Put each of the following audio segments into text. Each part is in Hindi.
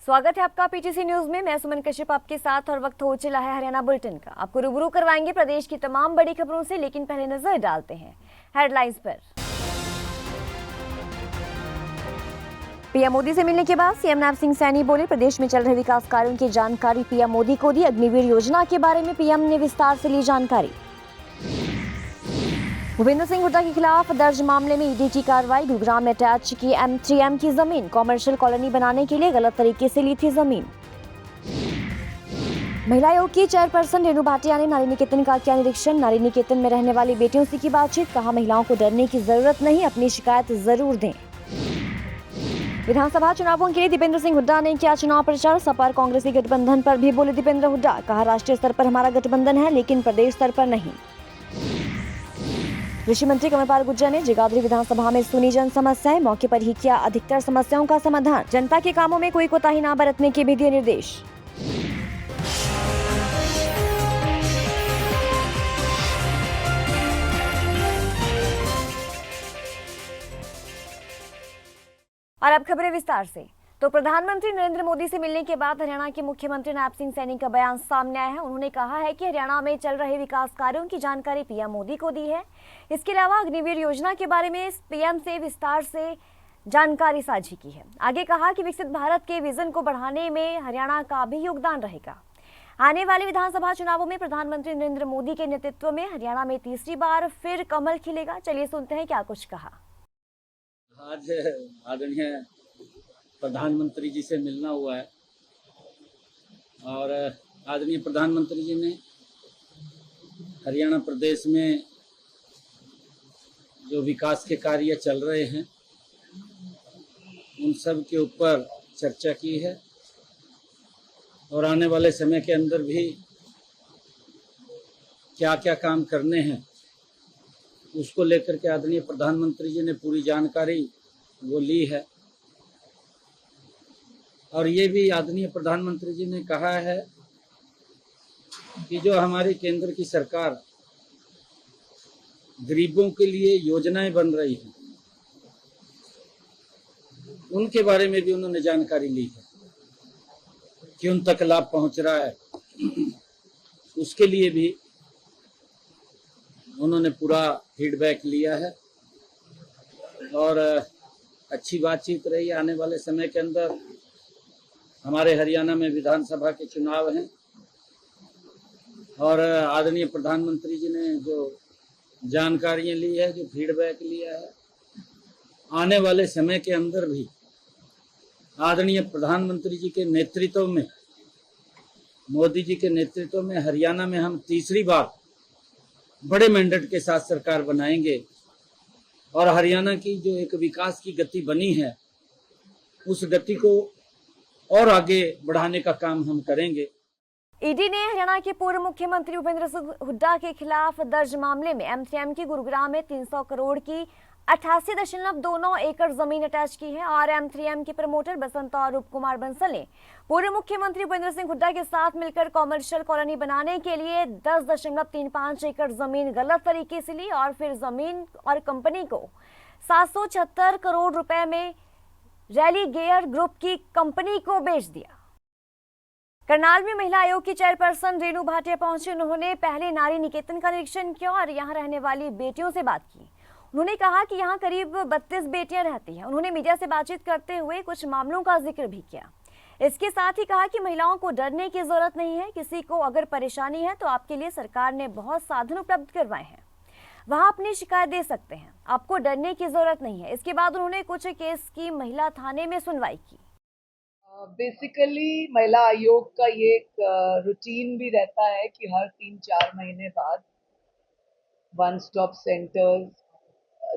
स्वागत है आपका पीटीसी न्यूज में। मैं सुमन कश्यप आपके साथ और वक्त हो चला है हरियाणा बुलेटिन का। आपको रूबरू करवाएंगे प्रदेश की तमाम बड़ी खबरों से, लेकिन पहले नजर डालते हैं हेडलाइंस पर। पीएम मोदी से मिलने के बाद सीएम नैब सिंह सैनी बोले, प्रदेश में चल रहे विकास कार्यों की जानकारी पीएम मोदी को दी। अग्निवीर योजना के बारे में पीएम ने विस्तार से ली जानकारी। भूपेंद्र सिंह हुड्डा के खिलाफ दर्ज मामले में ईडी की कार्रवाई। गुरुग्राम में अटैच की M3M की जमीन कॉमर्शियल कॉलोनी बनाने के लिए गलत तरीके से ली थी जमीन। महिला आयोग की चेयरपर्सन रेणु भाटिया ने नारी निकेतन का किया निरीक्षण। नारी निकेतन में रहने वाली बेटियों से की बातचीत। कहा, महिलाओं को डरने की जरूरत नहीं, अपनी शिकायत जरूर दें। विधानसभा चुनावों के लिए दीपेंद्र सिंह हुड्डा ने किया चुनाव प्रचार। सपा और कांग्रेसी गठबंधन पर भी बोले दीपेंद्र हुड्डा। कहा, राष्ट्रीय स्तर पर हमारा गठबंधन है, लेकिन प्रदेश स्तर पर नहीं। कृषि मंत्री कमलपाल गुर्जर ने जगाधरी विधानसभा में सुनी जन समस्याएं। मौके पर ही किया अधिकतर समस्याओं का समाधान। जनता के कामों में कोई कोताही न बरतने के भी दिए निर्देश। और अब खबरें विस्तार से। तो प्रधानमंत्री नरेंद्र मोदी से मिलने के बाद हरियाणा के मुख्यमंत्री नैब सिंह सैनी का बयान सामने आया है। उन्होंने कहा है कि हरियाणा में चल रहे विकास कार्यों की जानकारी पीएम मोदी को दी है। इसके अलावा अग्निवीर योजना के बारे में पीएम से विस्तार से जानकारी साझी की है। आगे कहा कि विकसित भारत के विजन को बढ़ाने में हरियाणा का भी योगदान रहेगा। आने वाले विधानसभा चुनावों में प्रधानमंत्री नरेंद्र मोदी के नेतृत्व में हरियाणा में तीसरी बार फिर कमल खिलेगा। चलिए सुनते हैं क्या कुछ कहा। आज आदरणीय प्रधानमंत्री जी से मिलना हुआ है और आदरणीय प्रधानमंत्री जी ने हरियाणा प्रदेश में जो विकास के कार्य चल रहे हैं उन सब के ऊपर चर्चा की है और आने वाले समय के अंदर भी क्या क्या काम करने हैं उसको लेकर के आदरणीय प्रधानमंत्री जी ने पूरी जानकारी वो ली है। और ये भी आदरणीय प्रधानमंत्री जी ने कहा है कि जो हमारी केंद्र की सरकार गरीबों के लिए योजनाएं बन रही हैं उनके बारे में भी उन्होंने जानकारी ली है कि उन तक लाभ पहुंच रहा है। उसके लिए भी उन्होंने पूरा फीडबैक लिया है और अच्छी बातचीत रही। आने वाले समय के अंदर हमारे हरियाणा में विधानसभा के चुनाव हैं और आदरणीय प्रधानमंत्री जी ने जो जानकारियां ली है, जो फीडबैक लिया है, आने वाले समय के अंदर भी आदरणीय प्रधानमंत्री जी के नेतृत्व में, मोदी जी के नेतृत्व में हरियाणा में हम तीसरी बार बड़े मैंडेट के साथ सरकार बनाएंगे और हरियाणा की जो एक विकास की गति बनी है उस गति को और आगे बढ़ाने का काम हम करेंगे। ईडी ने हरियाणा के पूर्व मुख्यमंत्री भूपेंद्र सिंह हुड्डा के खिलाफ दर्ज मामले में M3M की गुरुग्राम में 300 करोड़ की 88.29 एकड़ जमीन अटैच की है और M3M के प्रमोटर बसंत और रूप कुमार बंसल ने पूर्व मुख्यमंत्री भूपेंद्र सिंह हुड्डा के साथ मिलकर कॉमर्शियल कॉलोनी बनाने के लिए 10.35 एकड़ जमीन गलत तरीके से ली और फिर जमीन और कंपनी को 776 करोड़ रुपए में रैली गेयर ग्रुप की कंपनी को बेच दिया। करनाल में महिला आयोग की चेयरपर्सन रेणु भाटिया पहुंची। उन्होंने पहले नारी निकेतन का निरीक्षण किया और यहां रहने वाली बेटियों से बात की। उन्होंने कहा कि यहां करीब 32 बेटियां रहती हैं। उन्होंने मीडिया से बातचीत करते हुए कुछ मामलों का जिक्र भी किया। इसके साथ ही कहा कि महिलाओं को डरने की जरूरत नहीं है। किसी को अगर परेशानी है तो आपके लिए सरकार ने बहुत साधन उपलब्ध करवाए हैं, वहां अपनी शिकायत दे सकते हैं। आपको डरने की जरूरत नहीं है। इसके बाद उन्होंने कुछ केस की महिला थाने में सुनवाई की। बेसिकली महिला आयोग का ये एक रूटीन भी रहता है कि हर 3-4 महीने बाद वन स्टॉप सेंटर्स,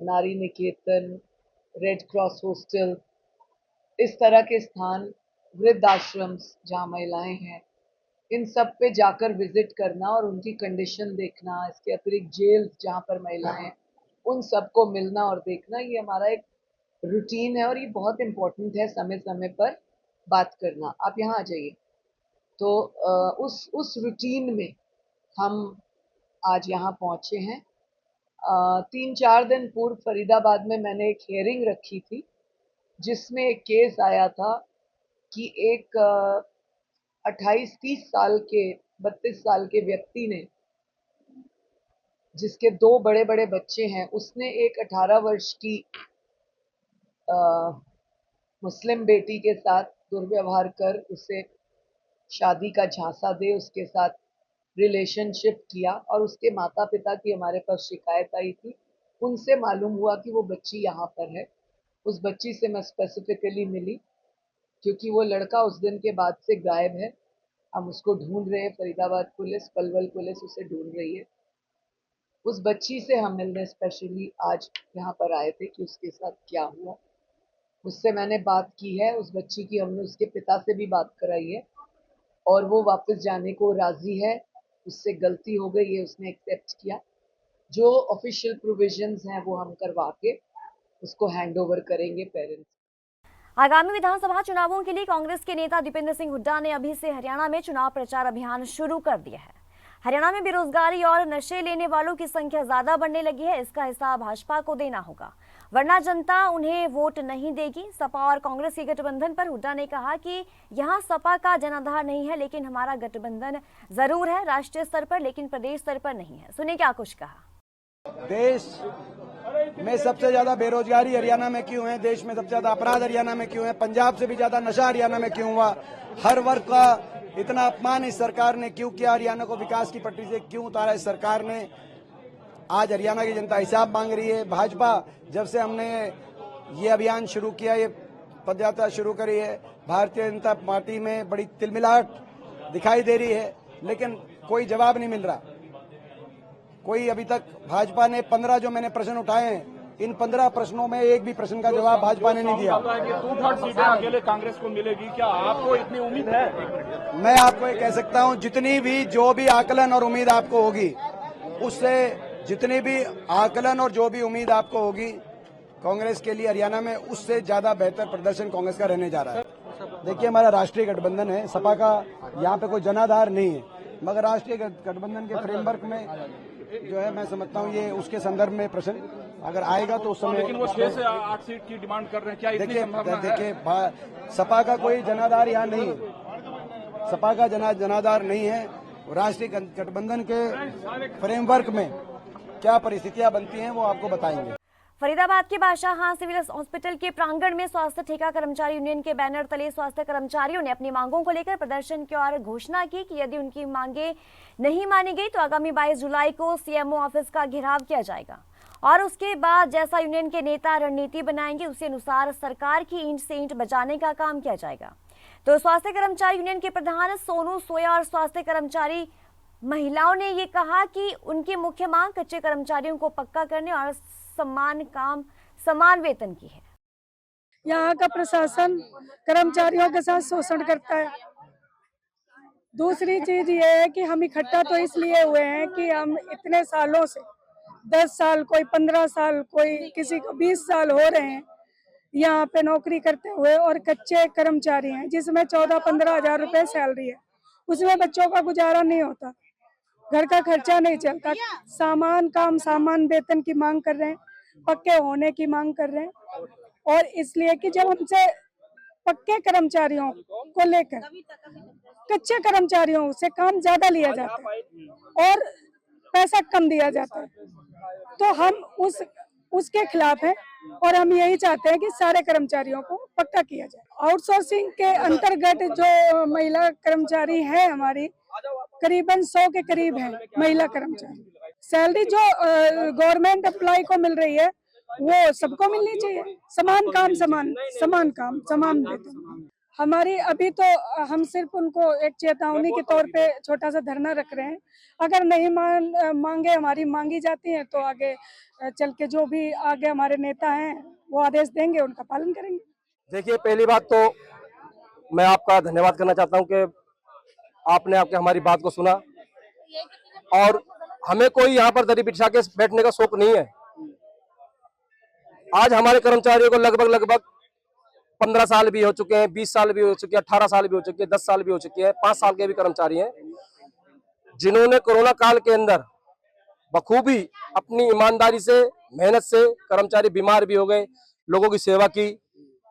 नारी निकेतन, रेड क्रॉस हॉस्टल, इस तरह के स्थान, वृद्धाश्रम जहाँ महिलाएं हैं, इन सब पे जाकर विजिट करना और उनकी कंडीशन देखना। इसके अतिरिक्त जेल जहाँ पर महिलाएं हैं उन सबको मिलना और देखना, ये हमारा एक रूटीन है और ये बहुत इम्पोर्टेंट है समय समय पर बात करना। आप यहाँ आ जाइए। तो उस रूटीन में हम आज यहाँ पहुँचे हैं। 3-4 दिन पूर्व फरीदाबाद में मैंने एक हियरिंग रखी थी जिसमें एक केस आया था कि एक 28-30 साल के 32 साल के व्यक्ति ने, जिसके 2 बड़े बड़े बच्चे हैं, उसने एक 18 वर्ष की मुस्लिम बेटी के साथ दुर्व्यवहार कर उसे शादी का झांसा दे उसके साथ रिलेशनशिप किया। और उसके माता पिता की हमारे पास शिकायत आई थी। उनसे मालूम हुआ कि वो बच्ची यहाँ पर है। उस बच्ची से मैं स्पेसिफिकली मिली क्योंकि वो लड़का उस दिन के बाद से गायब है। हम उसको ढूंढ रहे हैं, फरीदाबाद पुलिस, पलवल पुलिस उसे ढूंढ रही है। उस बच्ची से हम मिलने स्पेशली आज यहाँ पर आए थे कि उसके साथ क्या हुआ। उससे मैंने बात की है, उस बच्ची की हमने उसके पिता से भी बात कराई है और वो वापस जाने को राजी है। उससे गलती हो गई है, उसने एक्सेप्ट किया। जो ऑफिशियल प्रोविजंस हैं वो हम करवा के उसको हैंड ओवर करेंगे पेरेंट्स। आगामी विधानसभा चुनावों के लिए कांग्रेस के नेता दीपेंद्र सिंह हुड्डा ने अभी से हरियाणा में चुनाव प्रचार अभियान शुरू कर दिया है। हरियाणा में बेरोजगारी और नशे लेने वालों की संख्या ज्यादा बढ़ने लगी है। इसका हिसाब भाजपा को देना होगा, वरना जनता उन्हें वोट नहीं देगी। सपा और कांग्रेस के गठबंधन पर हुड्डा ने कहा कि यहां सपा का जनाधार नहीं है, लेकिन हमारा गठबंधन जरूर है राष्ट्रीय स्तर पर, लेकिन प्रदेश स्तर पर नहीं है। सुनिए क्या कुछ कहा। देश में सबसे ज्यादा बेरोजगारी हरियाणा में क्यों है, देश में सबसे ज्यादा अपराध हरियाणा में क्यों है, पंजाब से भी ज्यादा नशा हरियाणा में क्यों हुआ, हर वर्ग का इतना अपमान इस सरकार ने क्यों किया, हरियाणा को विकास की पटरी से क्यों उतारा इस सरकार ने। आज हरियाणा की जनता हिसाब मांग रही है। भाजपा जब से हमने ये अभियान शुरू किया, ये पदयात्रा शुरू करी है, भारतीय जनता पार्टी में बड़ी तिलमिलाहट दिखाई दे रही है, लेकिन कोई जवाब नहीं मिल रहा। कोई अभी तक भाजपा ने 15 जो मैंने प्रश्न उठाए हैं, इन 15 प्रश्नों में एक भी प्रश्न का जवाब भाजपा ने नहीं दिया। 2/3 सीटें अकेले कांग्रेस को मिलेगी, क्या आपको इतनी उम्मीद है? मैं आपको ये कह सकता हूं, जितनी भी जो भी आकलन और उम्मीद आपको होगी, उससे जितनी भी आकलन और जो भी उम्मीद आपको होगी कांग्रेस के लिए हरियाणा में, उससे ज्यादा बेहतर प्रदर्शन कांग्रेस का रहने जा रहा है। देखिए, हमारा राष्ट्रीय गठबंधन है, सपा का यहाँ पे कोई जनाधार नहीं है, मगर राष्ट्रीय गठबंधन के फ्रेमवर्क में जो है, मैं समझता हूँ ये उसके संदर्भ में प्रश्न अगर आएगा तो उस समय। लेकिन वो 6 से 8 सीट की डिमांड कर रहे हैं, क्या इतनी संभावना है? देखिए, सपा का कोई जनाधार यहाँ नहीं है, सपा का जनाधार नहीं है। राष्ट्रीय गठबंधन के फ्रेमवर्क में क्या परिस्थितियां बनती हैं वो आपको बताएंगे। फरीदाबाद के बादशाह सिविल हॉस्पिटल के प्रांगण में स्वास्थ्य ठेका कर्मचारी यूनियन के बैनर तले स्वास्थ्य कर्मचारियों ने अपनी मांगों को लेकर प्रदर्शन की और घोषणा की कि यदि उनकी मांगे नहीं मानी गई तो आगामी 22 जुलाई को सीएमओ ऑफिस का घेराव किया जाएगा और उसके बाद जैसा यूनियन के नेता रणनीति बनाएंगे उसी अनुसार सरकार की ईंट से ईंट बजाने का काम किया जाएगा। तो स्वास्थ्य कर्मचारी यूनियन के प्रधान सोनू सोया और स्वास्थ्य कर्मचारी महिलाओं ने ये कहा कि उनकी मुख्य मांग कच्चे कर्मचारियों को पक्का करने और समान वेतन की है। यहाँ का प्रशासन कर्मचारियों के साथ शोषण करता है। दूसरी चीज ये है कि हम इकट्ठा तो इसलिए हुए हैं कि हम इतने सालों से 10 साल, कोई 15 साल, कोई किसी को 20 साल हो रहे हैं यहाँ पे नौकरी करते हुए, और कच्चे कर्मचारी हैं जिसमें 14-15 हजार रुपए सैलरी है। उसमें बच्चों का गुजारा नहीं होता, घर का खर्चा नहीं चलता। सामान वेतन की मांग कर रहे हैं, पक्के होने की मांग कर रहे हैं, और इसलिए कि जब हमसे पक्के कर्मचारियों को लेकर कच्चे कर्मचारियों से काम ज्यादा लिया जाता है और पैसा कम दिया जाता है, तो हम उसके खिलाफ हैं और हम यही चाहते हैं कि सारे कर्मचारियों को पक्का किया जाए। आउटसोर्सिंग के अंतर्गत जो महिला कर्मचारी हैं हमारी, करीबन 100 के करीब है महिला कर्मचारी। सैलरी जो गवर्नमेंट एम्प्लॉय को मिल रही है वो सबको मिलनी चाहिए। समान काम समान वेतन। हमारी अभी तो हम सिर्फ उनको एक चेतावनी के तौर पे छोटा सा धरना रख रहे हैं। अगर नहीं मांगे हमारी मांगी जाती हैं तो आगे चल के जो भी आगे हमारे नेता हैं वो आदेश देंगे, उनका पालन करेंगे। देखिए, पहली बात तो मैं आपका धन्यवाद करना चाहता हूं कि आपने हमारी बात को सुना, और हमें कोई यहाँ पर दरी बिछा के बैठने का शौक नहीं है। आज हमारे कर्मचारियों को लगभग 15 साल भी हो चुके हैं, 20 साल भी हो चुके हैं, 18 साल भी हो चुके हैं, 10 साल भी हो चुके हैं, 5 साल के भी कर्मचारी हैं जिन्होंने कोरोना काल के अंदर बखूबी अपनी ईमानदारी से, मेहनत से, कर्मचारी बीमार भी हो गए, लोगों की सेवा की,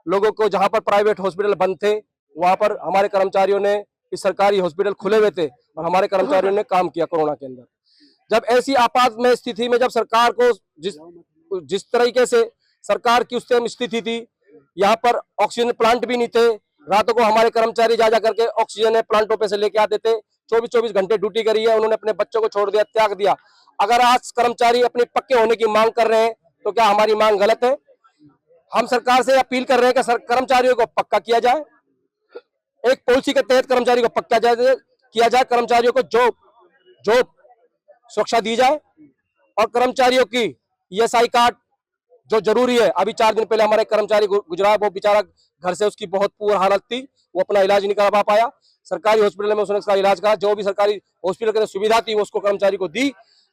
लोगों को जहां पर प्राइवेट हॉस्पिटल बंद थे वहां पर हमारे कर्मचारियों ने, इस सरकारी हॉस्पिटल खुले हुए थे और हमारे कर्मचारियों ने काम किया कोरोना के अंदर। जब ऐसी आपात में स्थिति में जब सरकार को जिस तरीके से सरकार की उस टाइम स्थिति थी, यहाँ पर ऑक्सीजन प्लांट भी नहीं थे। रातों को हमारे कर्मचारी जा करके ऑक्सीजन प्लांटों पे से लेके आते थे। 24-24 घंटे ड्यूटी करी है उन्होंने, अपने बच्चों को छोड़ दिया, त्याग दिया। अगर आज कर्मचारी अपने पक्के होने की मांग कर रहे हैं तो क्या हमारी मांग गलत है? हम सरकार से अपील कर रहे हैं कि कर्मचारियों को पक्का किया जाए, एक पॉलिसी के तहत कर्मचारी को पक्का किया जाए, कर्मचारियों को जॉब सुरक्षा दी जाए और कर्मचारियों की ESI कार्ड जो जरूरी है। अभी 4 दिन पहले हमारे कर्मचारी गुजरा, वो बेचारा घर से उसकी बहुत पूरी हालत थी, वो अपना इलाज नहीं करा पाया। सरकारी हॉस्पिटल में उसने उसका इलाज करा, जो भी सरकारी हॉस्पिटल की सुविधा थी वो उसको कर्मचारी को दी,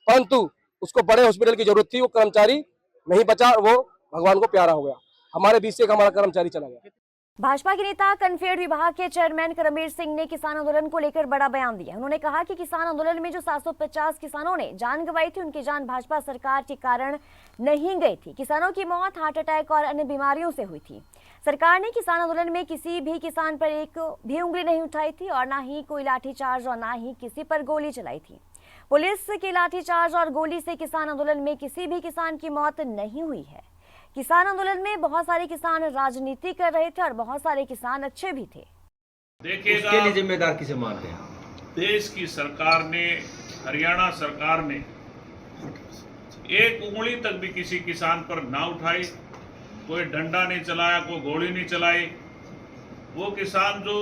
परंतु उसको बड़े हॉस्पिटल की जरूरत थी, वो कर्मचारी नहीं बचा, वो भगवान को प्यारा हो गया। हमारे बीच से एक हमारा कर्मचारी चला गया। भाजपा के नेता कन्फेड विभाग के चेयरमैन करमबीर सिंह ने किसान आंदोलन को लेकर बड़ा बयान दिया। उन्होंने कहा कि किसान आंदोलन में जो 750 किसानों ने जान गंवाई थी, उनकी जान भाजपा सरकार के कारण नहीं गई थी। किसानों की मौत हार्ट अटैक और अन्य बीमारियों से हुई थी। सरकार ने किसान आंदोलन में किसी भी किसान पर एक भी उंगली नहीं उठाई थी और ना ही कोई लाठीचार्ज और ना ही किसी पर गोली चलाई थी। पुलिस के लाठीचार्ज और गोली से किसान आंदोलन में किसी भी किसान की मौत नहीं हुई है। किसान आंदोलन में बहुत सारे किसान राजनीति कर रहे थे और बहुत सारे किसान अच्छे भी थे। देखिएगा, उसके लिए जिम्मेदार किसे मानते हैं? देश की सरकार ने, हरियाणा सरकार ने एक उंगली तक भी किसी किसान पर ना उठाई, कोई डंडा नहीं चलाया, कोई गोली नहीं चलाई। वो किसान जो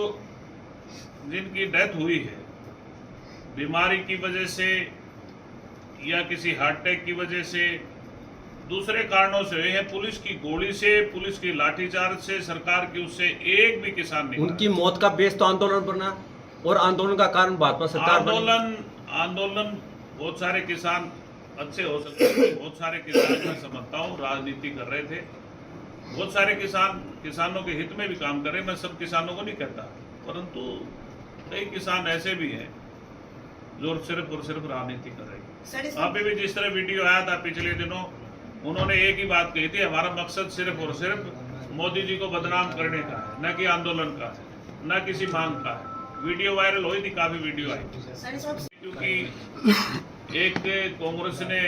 जिनकी डेथ हुई है बीमारी की वजह से या किसी हार्ट अटैक की वजह से, दूसरे कारणों से हुए हैं, पुलिस की गोली से, पुलिस की लाठीचार्ज से, सरकार की उससे एक भी किसान नहीं। उनकी मौत का बेस तो आंदोलन बना और आंदोलन का कारण भाजपा सरकार आंदोलन बहुत सारे किसान अच्छे हो सकते हैं, बहुत सारे किसान मैं समझता हूँ राजनीति कर रहे थे, बहुत सारे किसानों के हित में भी काम कर रहे। मैं सब किसानों को नहीं कहता, परंतु कई किसान ऐसे भी हैं जो सिर्फ और सिर्फ राजनीति कर रहे हैं। अभी भी जिस तरह वीडियो आया था पिछले दिनों, उन्होंने एक ही बात कही थी, हमारा मकसद सिर्फ और सिर्फ मोदी जी को बदनाम करने का है, न कि आंदोलन का है, न किसी मांग का है। वीडियो वायरल हुई थी, काफी वीडियो आई थी, क्योंकि एक कांग्रेस ने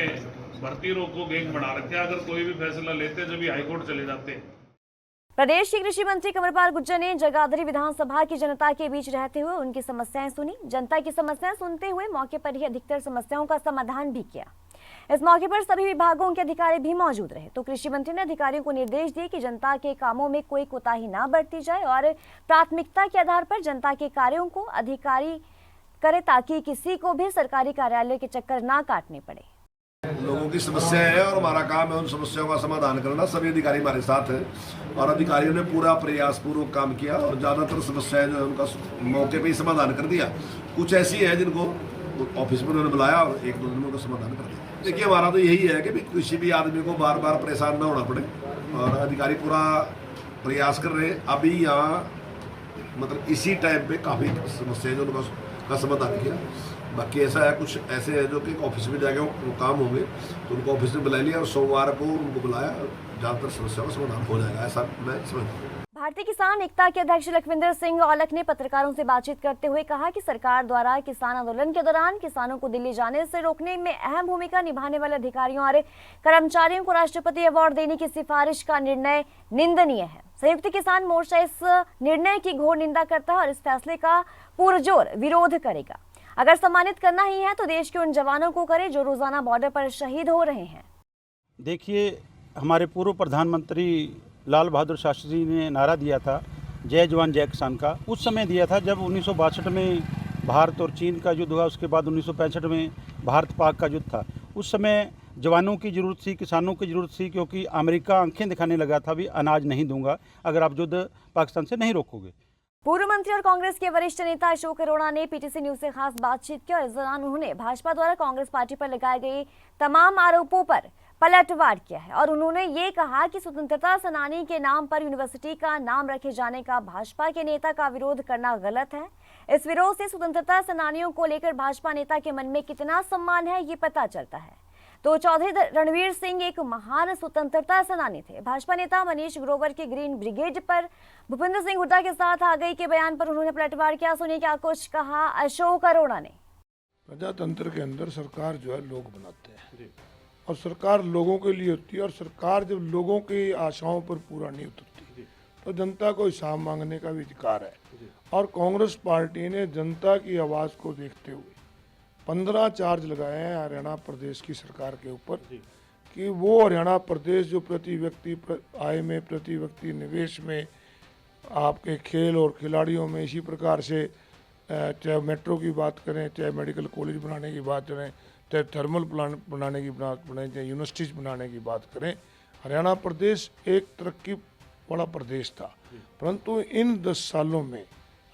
भर्ती रोको गैंग बना रखे, अगर कोई भी फैसला लेते जब हाईकोर्ट चले जाते। प्रदेश के कृषि मंत्री कंवरपाल गुर्जर ने जगाधरी विधानसभा की जनता के बीच रहते हुए उनकी समस्याएं सुनी। जनता की समस्याएं सुनते हुए मौके पर ही अधिकतर समस्याओं का समाधान भी किया। इस मौके पर सभी विभागों के अधिकारी भी मौजूद रहे। तो कृषि मंत्री ने अधिकारियों को निर्देश दिए कि जनता के कामों में कोई कोताही ना बरती जाए और प्राथमिकता के आधार पर जनता के कार्यों को अधिकारी करे, ताकि किसी को भी सरकारी कार्यालय के चक्कर ना काटने पड़े। लोगों की समस्या है और हमारा काम है उन समस्याओं का समाधान करना। सभी अधिकारी हमारे साथ हैं और अधिकारियों ने पूरा प्रयास पूर्वक काम किया और ज़्यादातर समस्याएं जो है उनका मौके पे ही समाधान कर दिया। कुछ ऐसी है जिनको ऑफिस में उन्होंने बुलाया और 1-2 दिन में उनका समाधान कर दिया। देखिए, हमारा तो यही है कि किसी भी आदमी को बार बार परेशान ना होना पड़े और अधिकारी पूरा प्रयास कर रहे हैं। अभी यहाँ मतलब इसी टाइम पे काफ़ी समस्याएं जो उनका समाधान किया। बाकी ऐसा है, कुछ ऐसे है जो कि ऑफिस में जाके वो काम होंगे तो उनको ऑफिस में बुला लिया और सोमवार को उनको बुलाया, ज़्यादातर समस्याओं का समाधान हो जाएगा, ऐसा मैं समझता हूँ। भारतीय किसान एकता के अध्यक्ष लखविंदर सिंह औलख ने पत्रकारों से बातचीत करते हुए कहा कि सरकार द्वारा किसान आंदोलन के दौरान किसानों को दिल्ली जाने से रोकने में अहम भूमिका निभाने वाले अधिकारियों और कर्मचारियों को राष्ट्रपति अवार्ड देने की सिफारिश का निर्णय निंदनीय है। संयुक्त किसान मोर्चा इस निर्णय की घोर निंदा करता है और इस फैसले का पुरजोर विरोध करेगा। अगर सम्मानित करना ही है तो देश के उन जवानों को करे जो रोजाना बॉर्डर पर शहीद हो रहे हैं। देखिए, हमारे पूर्व प्रधानमंत्री लाल बहादुर शास्त्री जी ने नारा दिया था जय जवान जय किसान का। उस समय दिया था जब 1962 में भारत और चीन का युद्ध हुआ, उसके बाद 1965 में भारत पाक का युद्ध था। उस समय जवानों की ज़रूरत थी, किसानों की ज़रूरत थी, क्योंकि अमेरिका आंखें दिखाने लगा था भी अनाज नहीं दूंगा अगर आप युद्ध पाकिस्तान से नहीं रोकोगे। पूर्व मंत्री और कांग्रेस के वरिष्ठ नेता अशोक अरोड़ा ने पीटीसी न्यूज से खास बातचीत की और इस दौरान उन्होंने भाजपा द्वारा कांग्रेस पार्टी पर लगाए गए तमाम आरोपों पर पलटवार किया है और उन्होंने ये कहा कि स्वतंत्रता सेनानी के नाम पर यूनिवर्सिटी का नाम रखे जाने का भाजपा के नेता का विरोध करना गलत है। इस विरोध से स्वतंत्रता सेनानियों को लेकर भाजपा नेता के मन में कितना सम्मान है ये पता चलता है। तो चौधरी रणवीर सिंह एक महान स्वतंत्रता सेनानी थे। भाजपा नेता मनीष ग्रोवर के ग्रीन ब्रिगेड पर भूपेंद्र सिंह हुड्डा के साथ आ गई के बयान पर उन्होंने पलटवार किया। सुनिए क्या कुछ कहा अशोक अरोड़ा ने। प्रजातंत्र के अंदर सरकार जो है लोग बनाते हैं और सरकार लोगों के लिए होती है, और सरकार जब लोगों की आशाओं पर पूरा नहीं उतरती तो जनता को हिसाब मांगने का भी अधिकार है। और कांग्रेस पार्टी ने जनता की आवाज़ को देखते हुए 15 चार्ज लगाए हैं हरियाणा प्रदेश की सरकार के ऊपर कि वो हरियाणा प्रदेश जो प्रति व्यक्ति आय में, प्रति व्यक्ति निवेश में, आपके खेल और खिलाड़ियों में, इसी प्रकार से चाहे मेट्रो की बात करें, चाहे मेडिकल कॉलेज बनाने की बात करें, चाहे थर्मल प्लांट बनाने की बात करें, चाहे यूनिवर्सिटीज बनाने की बात करें, हरियाणा प्रदेश एक तरक्की वाला प्रदेश था। परंतु इन 10 सालों में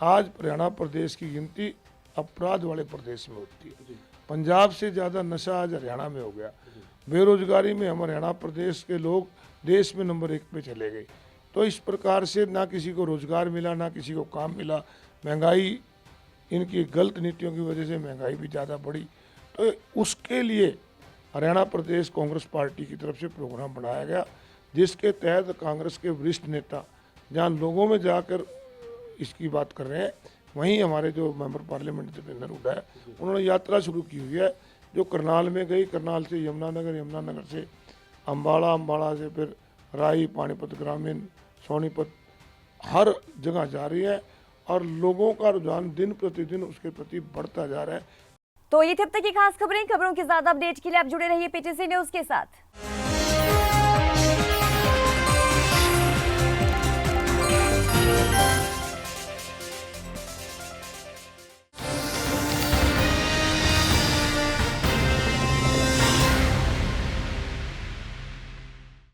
आज हरियाणा प्रदेश की गिनती अपराध वाले प्रदेश में होती है। पंजाब से ज़्यादा नशा आज हरियाणा में हो गया। बेरोजगारी में हम हरियाणा प्रदेश के लोग देश में नंबर 1 पे चले गए। तो इस प्रकार से ना किसी को रोजगार मिला, ना किसी को काम मिला। महंगाई, इनकी गलत नीतियों की वजह से महंगाई भी ज़्यादा बढ़ी। तो उसके लिए हरियाणा प्रदेश कांग्रेस पार्टी की तरफ से प्रोग्राम बनाया गया, जिसके तहत कांग्रेस के वरिष्ठ नेता जहाँ लोगों में जाकर इसकी बात कर रहे हैं, वहीं हमारे जो मेंबर पार्लियामेंट दीपेंद्र हुड्डा है, उन्होंने यात्रा शुरू की हुई है जो करनाल में गई। करनाल से यमुनानगर, यमुनानगर से अम्बाड़ा, अम्बाड़ा से फिर राई, पानीपत ग्रामीण, सोनीपत, हर जगह जा रही है और लोगों का रुझान दिन प्रतिदिन उसके प्रति बढ़ता जा रहा है। तो ये थे अब तक की खास खबरें। खबरों की ज्यादा अपडेट के लिए आप जुड़े रहिए पीटीसी न्यूज के साथ।